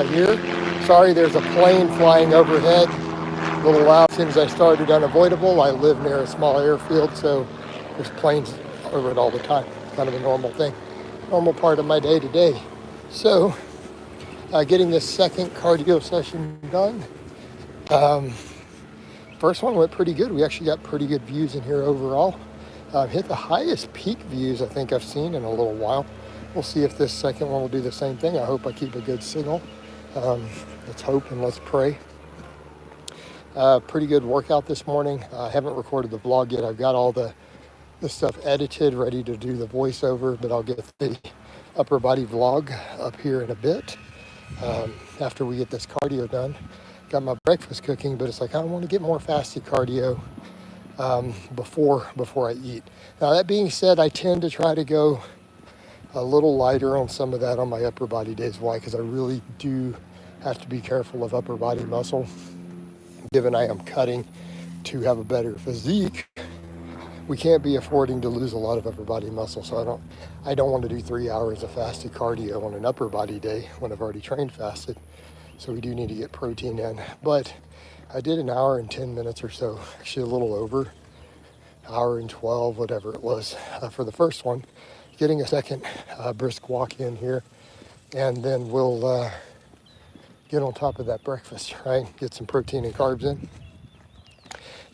here. Sorry, there's a plane flying overhead. A little loud. As soon as I started, unavoidable. I live near a small airfield, so there's planes over it all the time. Kind of a normal thing, normal part of my day to day. So, getting this second cardio session done. First one went pretty good. We actually got pretty good views in here overall. Hit the highest peak views I think I've seen in a little while. We'll see if this second one will do the same thing. I hope I keep a good signal. Let's hope and let's pray. Pretty good workout this morning. I haven't recorded the vlog yet. I've got all the stuff edited, ready to do the voiceover, but I'll get the upper body vlog up here in a bit after we get this cardio done. Got my breakfast cooking, but it's like I want to get more fasted cardio before I eat. Now that being said, I tend to try to go a little lighter on some of that on my upper body days. Why? Because I really do have to be careful of upper body muscle. Given I am cutting to have a better physique, we can't be affording to lose a lot of upper body muscle. So I don't want to do 3 hours of fasted cardio on an upper body day when I've already trained fasted. So we do need to get protein in. But I did an hour and 10 minutes or so, actually a little over, hour and 12, whatever it was, for the first one. Getting a second brisk walk in here, and then we'll get on top of that breakfast, right? Get some protein and carbs in.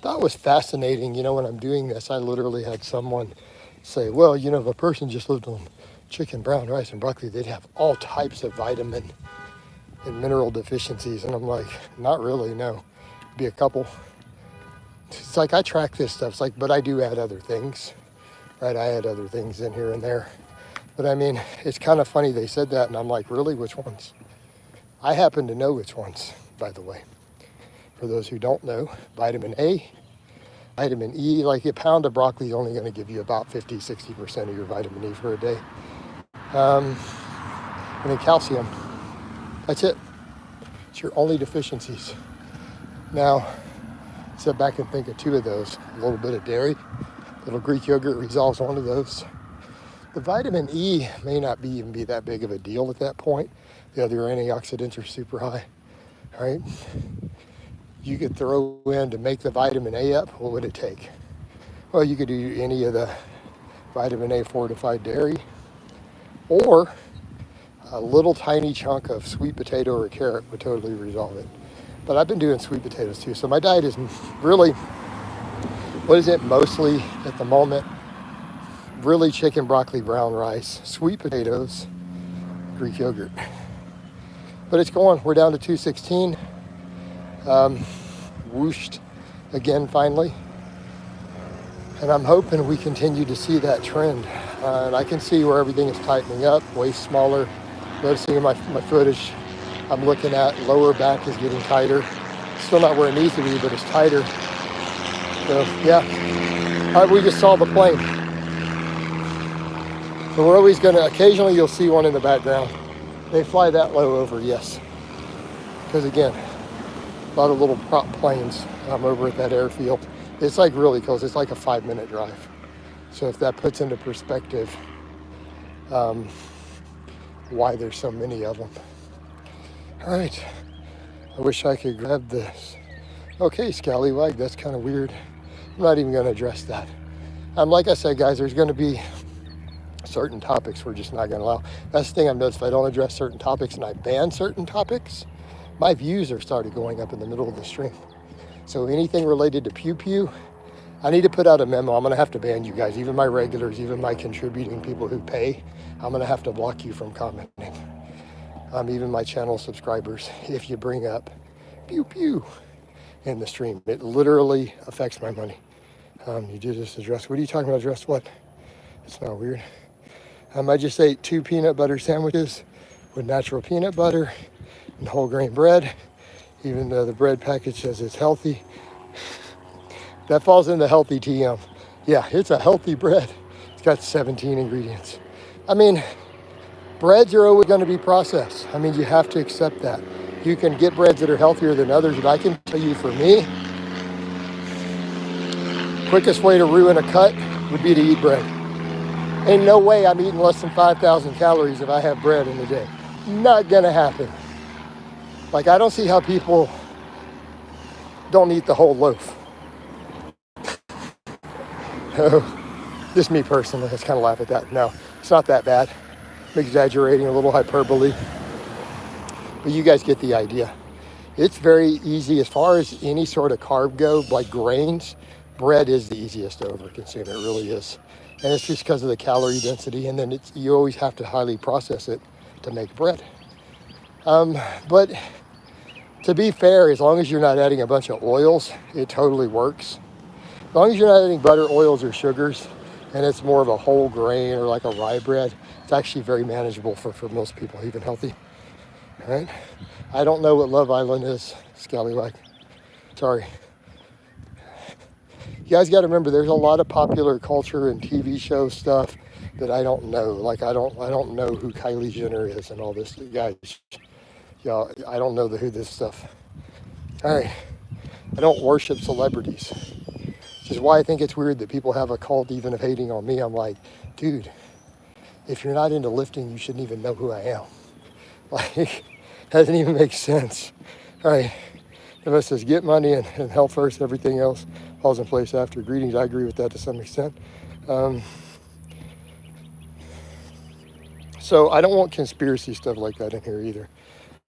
That was fascinating. You know, when I'm doing this, I literally had someone say, well, you know, if a person just lived on chicken, brown rice, and broccoli, they'd have all types of vitamin and mineral deficiencies. And I'm like, not really, no. Be a couple. It's like I track this stuff. It's like, but I do add other things. Right, I had other things in here and there. But I mean, it's kind of funny they said that, and I'm like, really, which ones? I happen to know which ones, by the way. For those who don't know, vitamin A, vitamin E, like a pound of broccoli is only going to give you about 50-60% of your vitamin E for a day. And then calcium. That's it. It's your only deficiencies. Now, sit back and think of two of those. A little bit of dairy. Little Greek yogurt resolves one of those. The vitamin E may not even be that big of a deal at that point. The other antioxidants are super high, right? You could throw in to make the vitamin A up, what would it take? Well, you could do any of the vitamin A fortified dairy, or a little tiny chunk of sweet potato or carrot would totally resolve it. But I've been doing sweet potatoes too, so my diet is really, what is it mostly at the moment? Really chicken, broccoli, brown rice, sweet potatoes, Greek yogurt. But it's going. We're down to 216. Whooshed again finally. And I'm hoping we continue to see that trend. And I can see where everything is tightening up, waist smaller. Noticing my footage I'm looking at, lower back is getting tighter. Still not where it needs to be, but it's tighter. So, yeah. All right, we just saw the plane. So we're always going to, occasionally you'll see one in the background. They fly that low over, yes. Because again, a lot of little prop planes over at that airfield. It's like really close. It's like a 5-minute drive. So if that puts into perspective why there's so many of them. All right. I wish I could grab this. Okay, scallywag, that's kind of weird. I'm not even going to address that. Like I said, guys, there's going to be certain topics we're just not going to allow. That's the thing I've noticed. If I don't address certain topics and I ban certain topics, my views are started going up in the middle of the stream. So anything related to pew-pew, I need to put out a memo. I'm going to have to ban you guys, even my regulars, even my contributing people who pay. I'm going to have to block you from commenting. Even my channel subscribers, if you bring up pew-pew in the stream. It literally affects my money. You did just address, what are you talking about, address what? It's not weird. I just ate 2 peanut butter sandwiches with natural peanut butter and whole grain bread, even though the bread package says it's healthy. That falls into healthy TM. Yeah, it's a healthy bread. It's got 17 ingredients. I mean, breads are always going to be processed. I mean, you have to accept that. You can get breads that are healthier than others, but I can tell you, for me, quickest way to ruin a cut would be to eat bread. Ain't no way I'm eating less than 5,000 calories if I have bread in a day. Not gonna happen. Like, I don't see how people don't eat the whole loaf. Just me personally, I just kind of laugh at that. No, it's not that bad. I'm exaggerating, a little hyperbole. But you guys get the idea. It's very easy as far as any sort of carb go, like grains. Bread is the easiest to overconsume. It really is. And it's just because of the calorie density. And then you always have to highly process it to make bread. But to be fair, as long as you're not adding a bunch of oils, it totally works. As long as you're not adding butter, oils, or sugars, and it's more of a whole grain or like a rye bread, it's actually very manageable for most people, even healthy. All right? I don't know what Love Island is, Scallywag. Sorry. You guys got to remember, there's a lot of popular culture and TV show stuff that I don't know. Like, I don't know who Kylie Jenner is and all this. Guys, y'all, I don't know who this stuff. All right. I don't worship celebrities. Which is why I think it's weird that people have a cult even of hating on me. I'm like, dude, if you're not into lifting, you shouldn't even know who I am. Like, doesn't even make sense. All right. It says get money and health first, everything else falls in place after. Greetings. I agree with that to some extent. So I don't want conspiracy stuff like that in here either.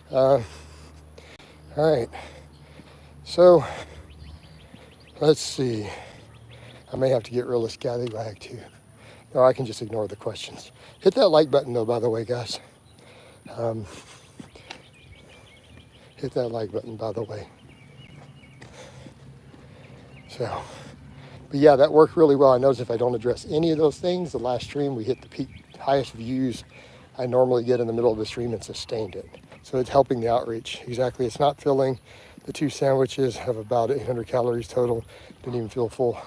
All right. So let's see. I may have to get rid of Scallywag too. Or I can just ignore the questions. Hit that like button though, by the way, guys. Hit that like button, by the way. So, but yeah, that worked really well. I noticed if I don't address any of those things, the last stream we hit the peak, highest views I normally get in the middle of the stream and sustained it. So it's helping the outreach. Exactly. It's not filling. The 2 sandwiches have about 800 calories total. Didn't even feel full.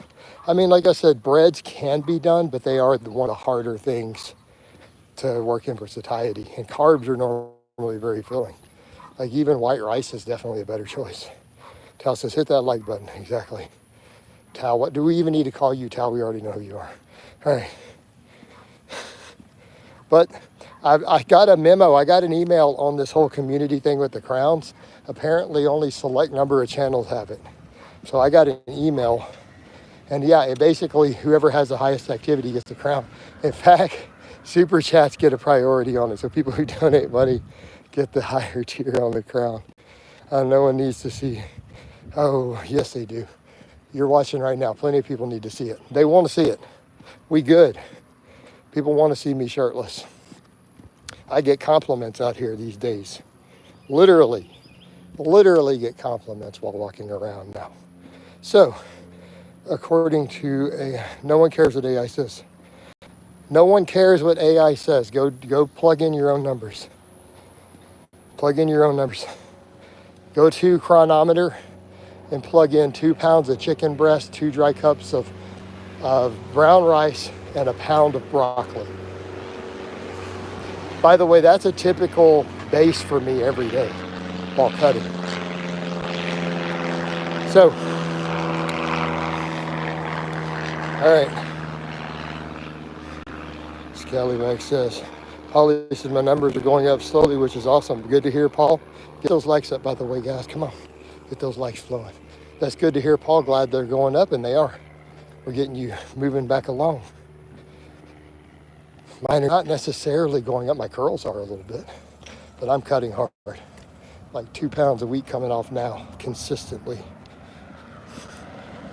I mean, like I said, breads can be done, but they are one of the harder things to work in for satiety. And carbs are normally very filling. Like even white rice is definitely a better choice. Tal says, hit that like button. Exactly. Tal, what do we even need to call you, Tal? We already know who you are. All right. But I got a memo. I got an email on this whole community thing with the crowns. Apparently only select number of channels have it. So I got an email. And yeah, it basically, whoever has the highest activity gets the crown. In fact, super chats get a priority on it. So people who donate money get the higher tier on the crown. No one needs to see. Oh, yes, they do. You're watching right now. Plenty of people need to see it. They want to see it. We good. People want to see me shirtless. I get compliments out here these days. Literally get compliments while walking around now. So, according to no one cares what AI says. No one cares what AI says. Go plug in your own numbers. Plug in your own numbers. Go to Chronometer and plug in 2 pounds of chicken breast, 2 dry cups of brown rice, and a pound of broccoli. By the way, that's a typical base for me every day while cutting. So, all right. Scallywag says, Holly says my numbers are going up slowly, which is awesome. Good to hear, Paul. Get those likes up, by the way, guys. Come on. Get those likes flowing. That's good to hear, Paul. Glad they're going up, and they are. We're getting you moving back along. Mine are not necessarily going up. My curls are a little bit, but I'm cutting hard. Like 2 pounds a week coming off now, consistently.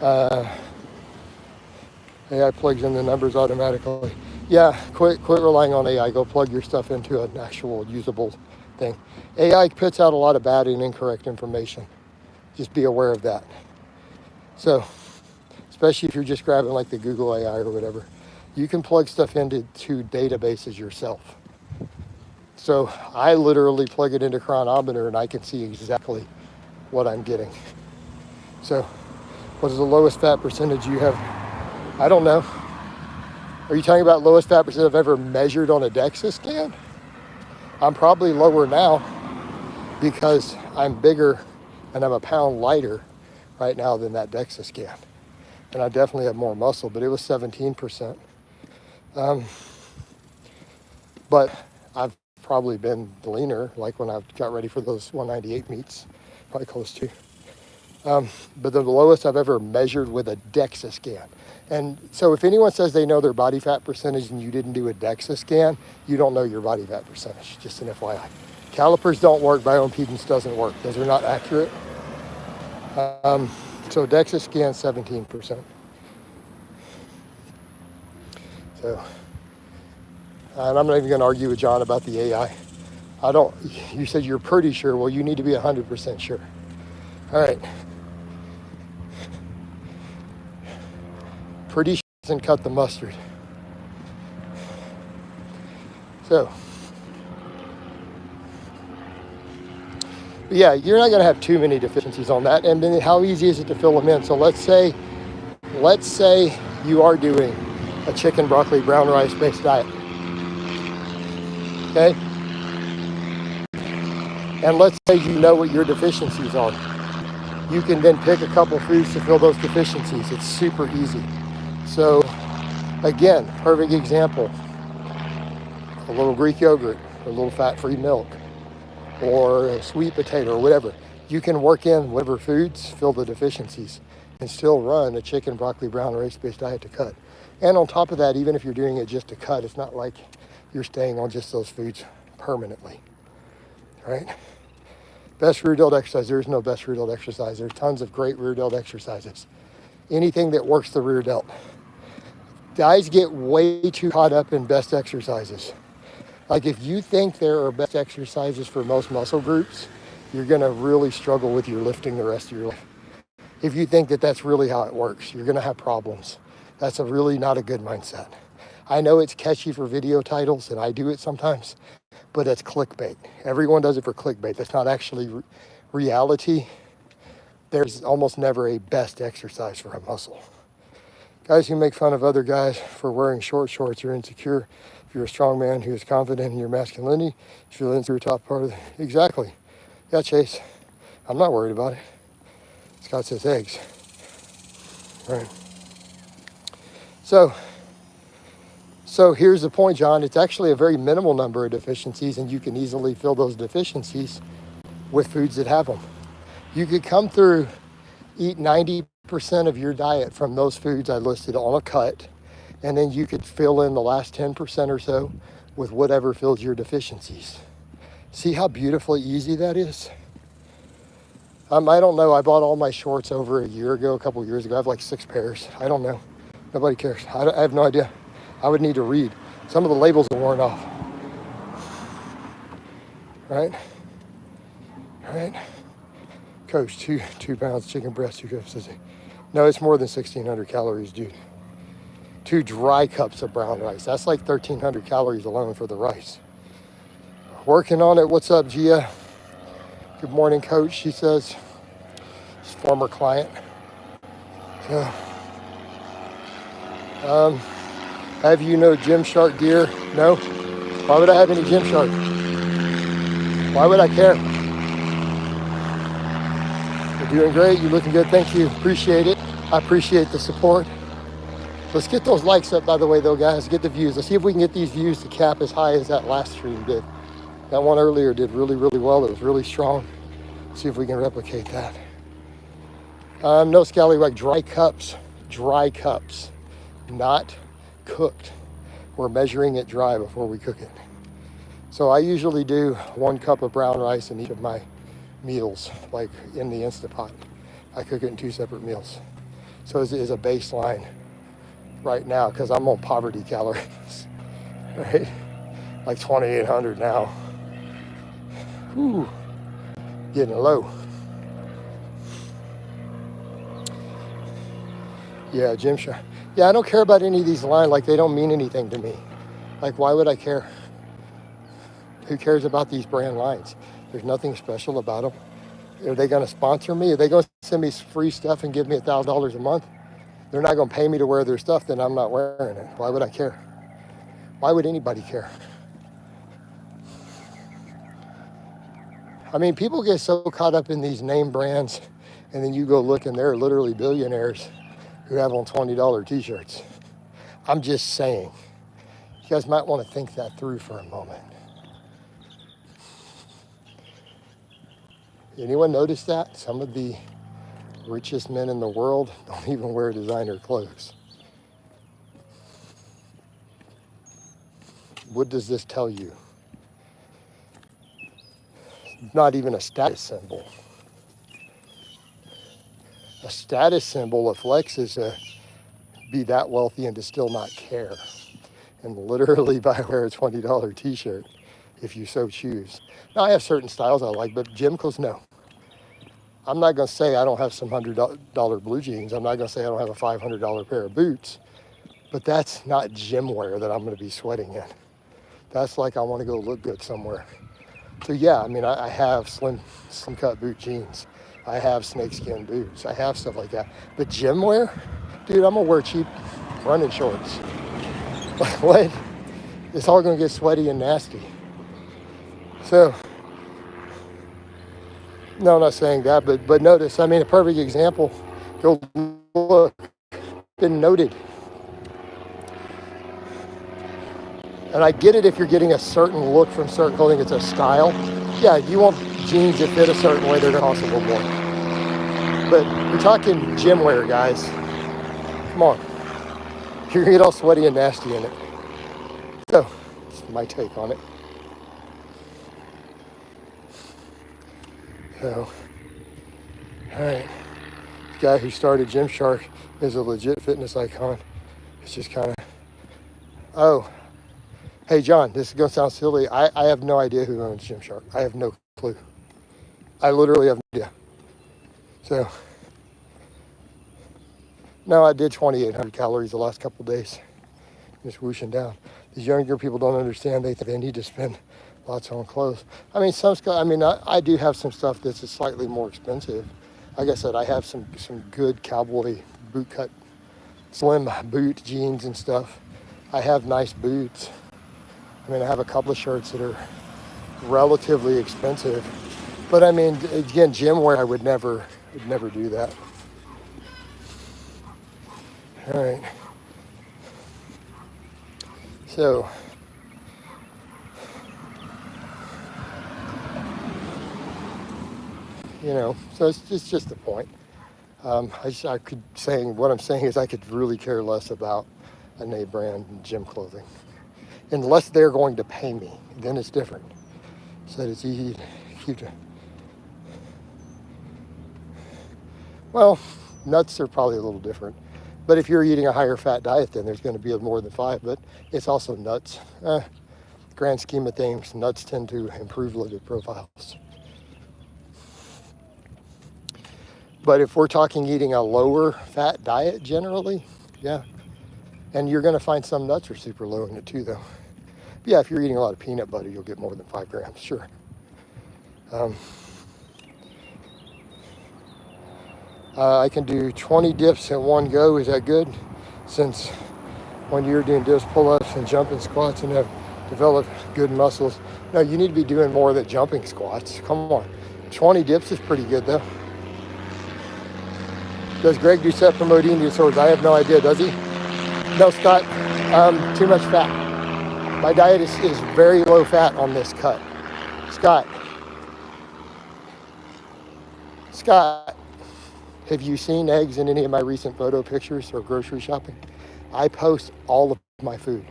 AI plugs in the numbers automatically. Yeah, quit relying on AI. Go plug your stuff into an actual usable thing. AI puts out a lot of bad and incorrect information. Just be aware of that. So, especially if you're just grabbing like the Google AI or whatever, you can plug stuff into databases yourself. So I literally plug it into Chronometer and I can see exactly what I'm getting. So what is the lowest fat percentage you have? I don't know. Are you talking about lowest fat percent I've ever measured on a DEXA scan? I'm probably lower now because I'm bigger and I'm a pound lighter right now than that DEXA scan. And I definitely have more muscle, but it was 17%. But I've probably been leaner, like when I got ready for those 198 meets, probably close to. But the lowest I've ever measured with a DEXA scan. And so if anyone says they know their body fat percentage and you didn't do a DEXA scan, you don't know your body fat percentage, just an FYI. Calipers don't work, bioimpedance doesn't work. Those are not accurate. So DEXA scan, 17%. So, and I'm not even gonna argue with John about the AI. You said you're pretty sure. Well, you need to be 100% sure. All right. Pretty sure doesn't cut the mustard. So, but yeah, you're not going to have too many deficiencies on that. And then how easy is it to fill them in? So let's say you are doing a chicken, broccoli, brown rice based diet. Okay? And let's say you know what your deficiencies are. You can then pick a couple foods to fill those deficiencies. It's super easy. So again, perfect example, a little Greek yogurt, a little fat-free milk, or a sweet potato or whatever. You can work in whatever foods fill the deficiencies and still run a chicken, broccoli, brown rice-based diet to cut. And on top of that, even if you're doing it just to cut, it's not like you're staying on just those foods permanently, right? Best rear delt exercise. There's no best rear delt exercise. There's tons of great rear delt exercises. Anything that works the rear delt. Guys get way too caught up in best exercises. Like if you think there are best exercises for most muscle groups, you're gonna really struggle with your lifting the rest of your life. If you think that that's really how it works, you're gonna have problems. That's really not a good mindset. I know it's catchy for video titles, and I do it sometimes, but it's clickbait. Everyone does it for clickbait. That's not actually reality. There's almost never a best exercise for a muscle. Guys who make fun of other guys for wearing short shorts are insecure. If you're a strong man who is confident in your masculinity, you feel into your top part of the... Exactly. Yeah, Chase. I'm not worried about it. Scott says eggs. Right. So here's the point, John. It's actually a very minimal number of deficiencies, and you can easily fill those deficiencies with foods that have them. You could come through, eat 90% of your diet from those foods I listed on a cut, and then you could fill in the last 10% or so with whatever fills your deficiencies. See how beautifully easy that is? I don't know. I bought all my shorts over a year ago, a couple of years ago. I have like 6 pairs. I don't know. Nobody cares. I have no idea. I would need to read. Some of the labels are worn off. Right? Coach, two pounds chicken breast, 2 cups. No, it's more than 1,600 calories, dude. 2 dry cups of brown rice. That's like 1,300 calories alone for the rice. Working on it. What's up, Gia? Good morning, coach, she says. Former client. So, have you no Gymshark gear? No. Why would I have any Gymshark? Why would I care? You're doing great. You're looking good. Thank you. Appreciate it. I appreciate the support. Let's get those likes up, by the way, though, guys. Get the views. Let's see if we can get these views to cap as high as that last stream did. That one earlier did really, really well. It was really strong. Let's see if we can replicate that. No scallywag. Dry cups, not cooked. We're measuring it dry before we cook it. So I usually do 1 cup of brown rice in each of my meals, like in the Instapot. I cook it in 2 separate meals. So it is a baseline right now, because I'm on poverty calories, right? Like 2,800 now. Whew, getting low. Yeah, Gymshark. Yeah, I don't care about any of these lines. Like, they don't mean anything to me. Like, why would I care? Who cares about these brand lines? There's nothing special about them. Are they going to sponsor me? Are they going to send me free stuff and give me $1,000 a month? They're not going to pay me to wear their stuff, then I'm not wearing it. Why would I care? Why would anybody care? I mean, people get so caught up in these name brands, and then you go look and they're literally billionaires who have on $20 t-shirts. I'm just saying, you guys might want to think that through for a moment. Anyone notice that? Some of the richest men in the world don't even wear designer clothes. What does this tell you? Not even a status symbol. A status symbol of flex is to be that wealthy and to still not care. And literally wear a $20 t-shirt if you so choose. Now I have certain styles I like, but gym clothes, no. I'm not gonna say I don't have some $100 blue jeans. I'm not gonna say I don't have a $500 pair of boots, but that's not gym wear that I'm gonna be sweating in. That's like I wanna go look good somewhere. So yeah, I mean, I have slim cut boot jeans. I have snakeskin boots. I have stuff like that. But gym wear, dude, I'm gonna wear cheap running shorts. What? It's all gonna get sweaty and nasty. So, no, I'm not saying that, but notice, I mean, a perfect example, go look, been noted. And I get it if you're getting a certain look from certain clothing, it's a style. Yeah, you want jeans that fit a certain way, they're gonna cost a little more. But we're talking gym wear, guys. Come on. You're gonna get all sweaty and nasty in it. So, that's my take on it. So, all right. The guy who started Gymshark is a legit fitness icon. It's just kind of, oh, hey, John, this is going to sound silly. I have no idea who owns Gymshark. I have no clue. I literally have no idea. So, no, I did 2,800 calories the last couple of days. Just whooshing down. These younger people don't understand. They think they need to spend lots on clothes. I mean, I do have some stuff that's slightly more expensive. Like I said, I have some good cowboy boot cut, slim boot jeans and stuff. I have nice boots. I mean, I have a couple of shirts that are relatively expensive. But I mean, again, gym wear, I would never do that. All right. So, you know, so it's just the point. I could saying what I'm saying is I could really care less about a name brand gym clothing, unless they're going to pay me. Then it's different. So it's easy to keep. Well, nuts are probably a little different. But if you're eating a higher fat diet, then there's going to be more than 5. But it's also nuts. Grand scheme of things, nuts tend to improve lipid profiles. But if we're talking eating a lower fat diet generally, yeah. And you're going to find some nuts are super low in it too, though. But yeah, if you're eating a lot of peanut butter, you'll get more than 5 grams, sure. I can do 20 dips in one go. Is that good? Since when you're doing dips, pull-ups, and jumping squats and have developed good muscles. No, you need to be doing more than jumping squats. Come on. 20 dips is pretty good, though. Does Greg Doucette promote eating disorders? I have no idea. Does he? No, Scott. Too much fat. My diet is very low fat on this cut. Scott, have you seen eggs in any of my recent photo pictures or grocery shopping? I post all of my food.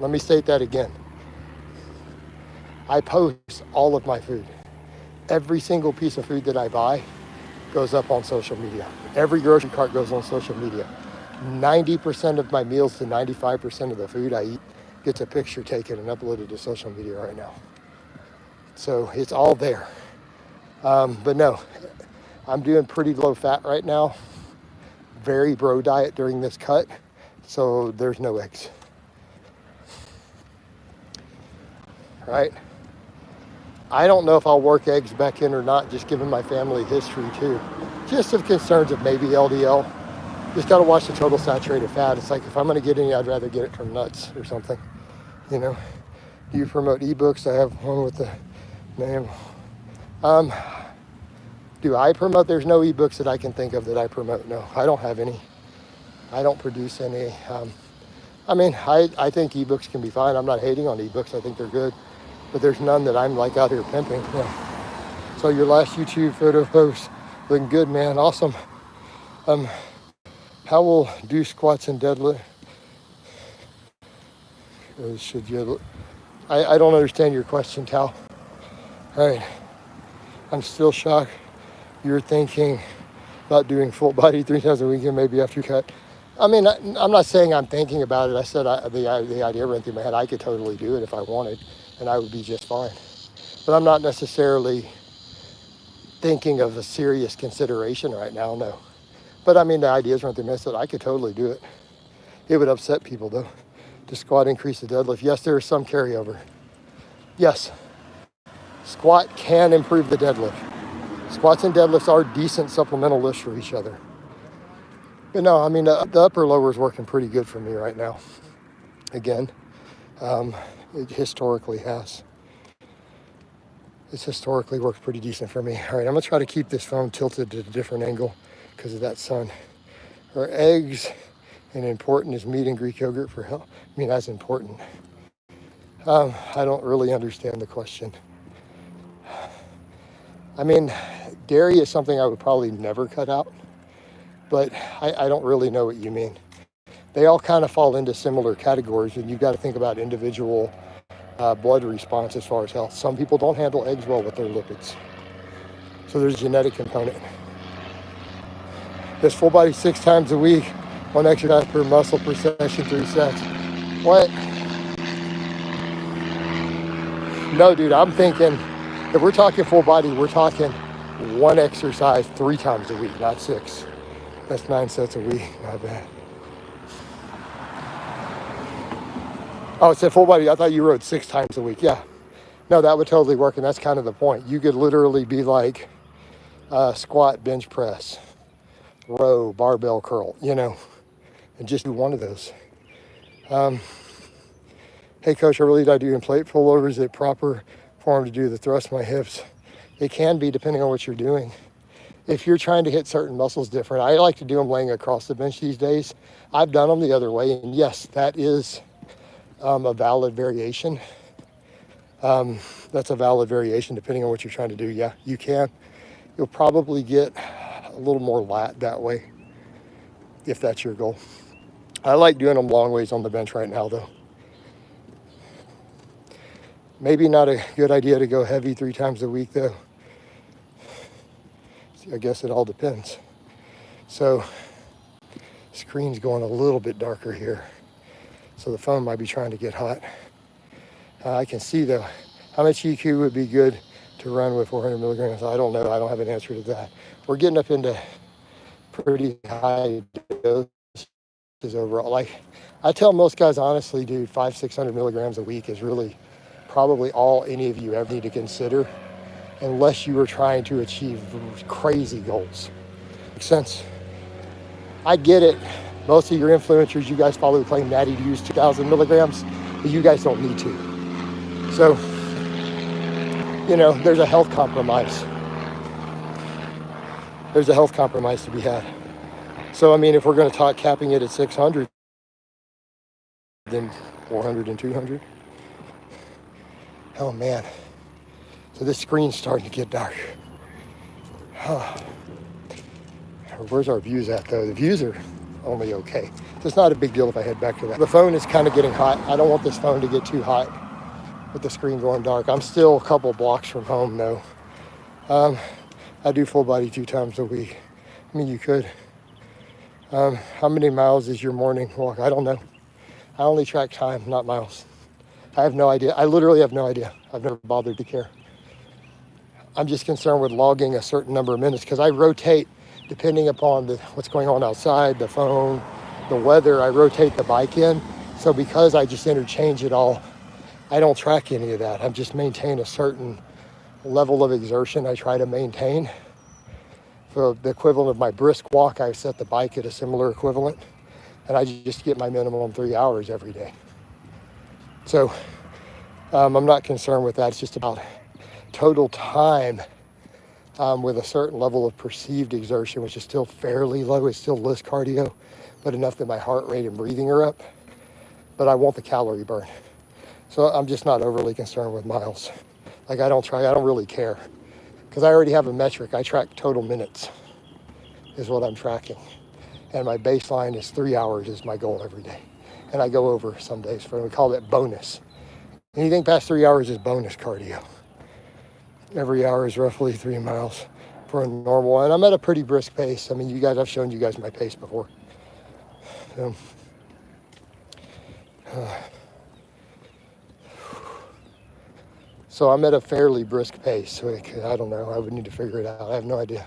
Let me state that again. I post all of my food. Every single piece of food that I buy goes up on social media. Every grocery cart goes on social media. 90% of my meals to 95% of the food I eat gets a picture taken and uploaded to social media right now. So it's all there. But no, I'm doing pretty low fat right now. Very bro diet during this cut. So there's no eggs. Right? I don't know if I'll work eggs back in or not, just given my family history too. Just of concerns of maybe LDL. Just got to watch the total saturated fat. It's like if I'm going to get any, I'd rather get it from nuts or something. You know, you promote ebooks. I have one with the name. Do I promote? There's no ebooks that I can think of that I promote. No, I don't have any. I don't produce any. I mean, I think ebooks can be fine. I'm not hating on ebooks. I think they're good. but there's none that I'm like out here pimping. Yeah. So your last YouTube photo post looking good, man. Awesome. How will do squats and deadlift? Should you? I don't understand your question, Tal. All right. I'm still shocked. You're thinking about doing full body 3 times a week and maybe after you cut. I mean, I'm not saying I'm thinking about it. I said the idea ran through my head. I could totally do it if I wanted, and I would be just fine. But I'm not necessarily thinking of a serious consideration right now, no. But I mean, the ideas run through my head. So I could totally do it. It would upset people, though. To squat increase the deadlift. Yes, there is some carryover. Yes, squat can improve the deadlift. Squats and deadlifts are decent supplemental lifts for each other. But no, I mean, the upper lower is working pretty good for me right now. Again, it historically has. It's historically worked pretty decent for me. All right, I'm gonna try to keep this phone tilted at a different angle because of that sun. Are eggs and important as meat and Greek yogurt for health? I mean, that's important. I don't really understand the question. I mean, dairy is something I would probably never cut out, but I don't really know what you mean. They all kind of fall into similar categories, and you've got to think about individual blood response as far as health. Some people don't handle eggs well with their lipids. So there's a genetic component. This full body 6 times a week, 1 exercise per muscle per session, 3 sets. What? No, dude, I'm thinking, if we're talking full body, we're talking 1 exercise 3 times a week, not 6. That's 9 sets a week, not bad. Oh, it said full body. I thought you wrote 6 times a week. Yeah. No, that would totally work, and that's kind of the point. You could literally be like squat, bench press, row, barbell curl, and just do one of those. Hey, coach, I really do in plate pullover. Is it proper form to do the thrust my hips? It can be, depending on what you're doing. If you're trying to hit certain muscles different, I like to do them laying across the bench these days. I've done them the other way, and yes, that is a valid variation. That's a valid variation depending on what you're trying to do. Yeah, you can. You'll probably get a little more lat that way if that's your goal. I like doing them long ways on the bench right now, though. Maybe not a good idea to go heavy 3 times a week, though. I guess it all depends. So, screen's going a little bit darker here. So the phone might be trying to get hot. I can see, though, how much EQ would be good to run with 400 milligrams. I don't know. I don't have an answer to that. We're getting up into pretty high doses overall. Like, I tell most guys, honestly, dude, 500-600 milligrams a week is really probably all any of you ever need to consider, unless you are trying to achieve crazy goals. Makes sense? I get it. Most of your influencers, you guys follow claim Natty to use 2,000 milligrams, but you guys don't need to. So, there's a health compromise. There's a health compromise to be had. So, I mean, if we're going to talk capping it at 600, then 400 and 200. Oh, man. So this screen's starting to get dark. Where's our views at, though? The views are only okay. So it's not a big deal if I head back to that. The phone is kind of getting hot. I don't want this phone to get too hot with the screen going dark. I'm still a couple blocks from home, though. I do full body 2 times a week. I mean, you could. How many miles is your morning walk? I don't know. I only track time, not miles. I have no idea. I literally have no idea. I've never bothered to care. I'm just concerned with logging a certain number of minutes because I rotate depending upon what's going on outside, the phone, the weather. I rotate the bike in. So because I just interchange it all, I don't track any of that. I just maintain a certain level of exertion I try to maintain. For the equivalent of my brisk walk, I set the bike at a similar equivalent, and I just get my minimum 3 hours every day. So I'm not concerned with that. It's just about total time with a certain level of perceived exertion, which is still fairly low. It's still less cardio, but enough that my heart rate and breathing are up. But I want the calorie burn. So I'm just not overly concerned with miles. Like I don't really care. Because I already have a metric. I track total minutes is what I'm tracking. And my baseline is 3 hours is my goal every day. And I go over some days. We call that bonus. Anything past 3 hours is bonus cardio. Every hour is roughly 3 miles for a normal. And I'm at a pretty brisk pace. I mean, I've shown you guys my pace before. So I'm at a fairly brisk pace. So I don't know. I would need to figure it out. I have no idea.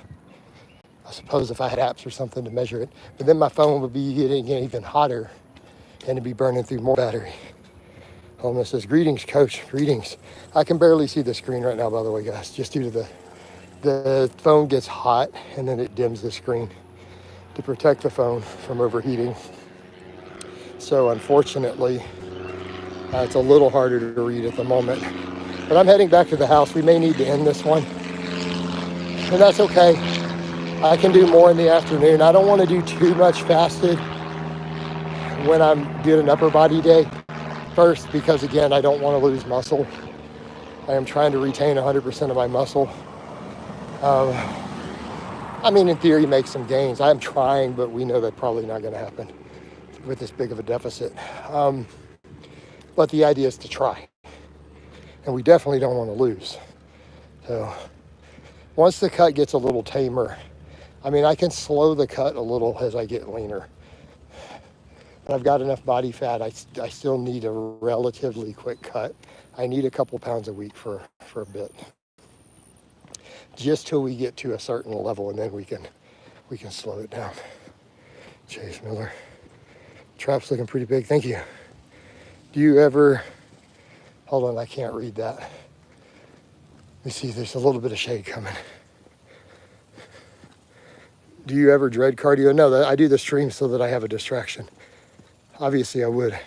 I suppose if I had apps or something to measure it. But then my phone would be getting even hotter and it'd be burning through more battery. This says, greetings, coach, greetings. I can barely see the screen right now, by the way, guys, just due to the phone gets hot and then it dims the screen to protect the phone from overheating. So unfortunately, it's a little harder to read at the moment. But I'm heading back to the house. We may need to end this one. And that's okay. I can do more in the afternoon. I don't want to do too much fasted when I'm doing an upper body day. First, because again, I don't want to lose muscle. I am trying to retain 100% of my muscle. I mean, in theory, make some gains. I'm trying, but we know that's probably not going to happen with this big of a deficit. But the idea is to try. And we definitely don't want to lose. So once the cut gets a little tamer, I mean, I can slow the cut a little as I get leaner. But I've got enough body fat. I still need a relatively quick cut. I need a couple pounds a week for a bit. Just till we get to a certain level, and then we can slow it down. Chase Miller. Trap's looking pretty big. Thank you. Do you ever... Hold on, I can't read that. Let me see, there's a little bit of shade coming. Do you ever dread cardio? No, I do the stream so that I have a distraction. Obviously, I would.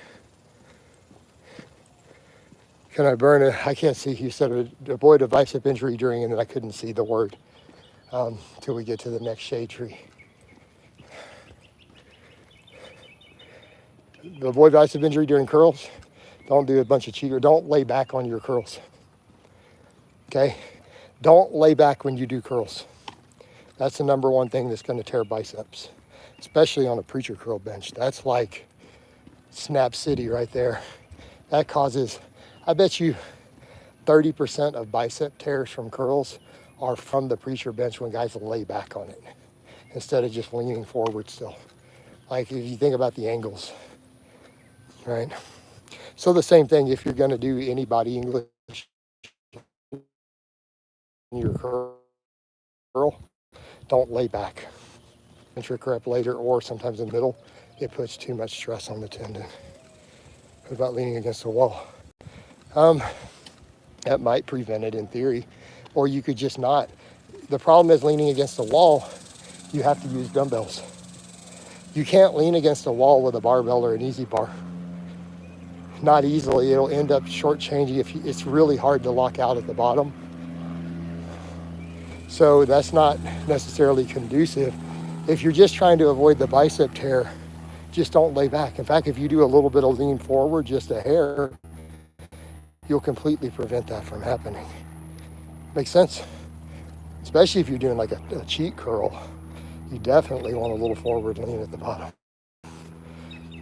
Can I burn it? I can't see. You said avoid a bicep injury during, and then I couldn't see the word till we get to the next shade tree. Avoid bicep injury during curls. Don't do a bunch of cheater. Don't lay back on your curls. Okay? Don't lay back when you do curls. That's the number one thing that's going to tear biceps, especially on a preacher curl bench. That's like Snap City right there. That causes, I bet you 30% of bicep tears from curls are from the preacher bench when guys lay back on it instead of just leaning forward still. Like if you think about the angles, right? So the same thing, if you're going to do any body English in your curl, don't lay back. Trick her up later or sometimes in the middle. It puts too much stress on the tendon. What about leaning against the wall? That might prevent it in theory, or you could just not. The problem is leaning against the wall, you have to use dumbbells. You can't lean against a wall with a barbell or an easy bar. Not easily. It'll end up shortchanging. It's really hard to lock out at the bottom. So that's not necessarily conducive. If you're just trying to avoid the bicep tear, just don't lay back. In fact, if you do a little bit of lean forward, just a hair, you'll completely prevent that from happening. Makes sense? Especially if you're doing like a cheat curl, you definitely want a little forward lean at the bottom.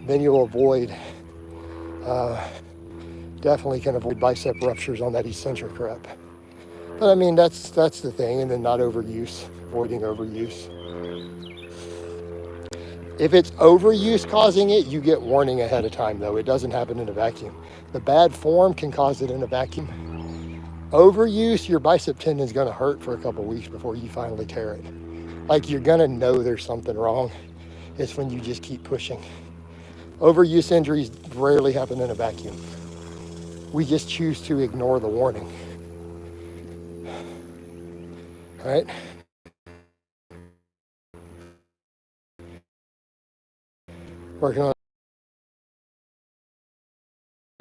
Then you'll avoid, definitely can avoid bicep ruptures on that eccentric rep. But I mean, that's the thing, and then not overuse, avoiding overuse. If it's overuse causing it, you get warning ahead of time though. It doesn't happen in a vacuum. The bad form can cause it in a vacuum. Overuse, your bicep tendon is gonna hurt for a couple weeks before you finally tear it. Like you're gonna know there's something wrong. It's when you just keep pushing. Overuse injuries rarely happen in a vacuum. We just choose to ignore the warning. All right? Working on a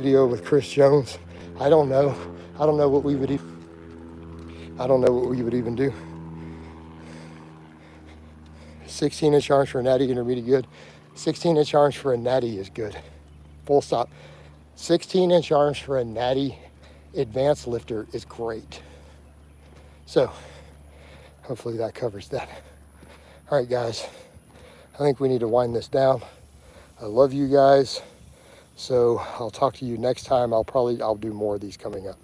video with Chris Jones. I don't know what we would even do. 16-inch arms for a natty intermediate good. 16-inch arms for a natty is good. Full stop. 16-inch arms for a natty advanced lifter is great. So hopefully that covers that. All right, guys, I think we need to wind this down. I love you guys. So I'll talk to you next time. I'll do more of these coming up.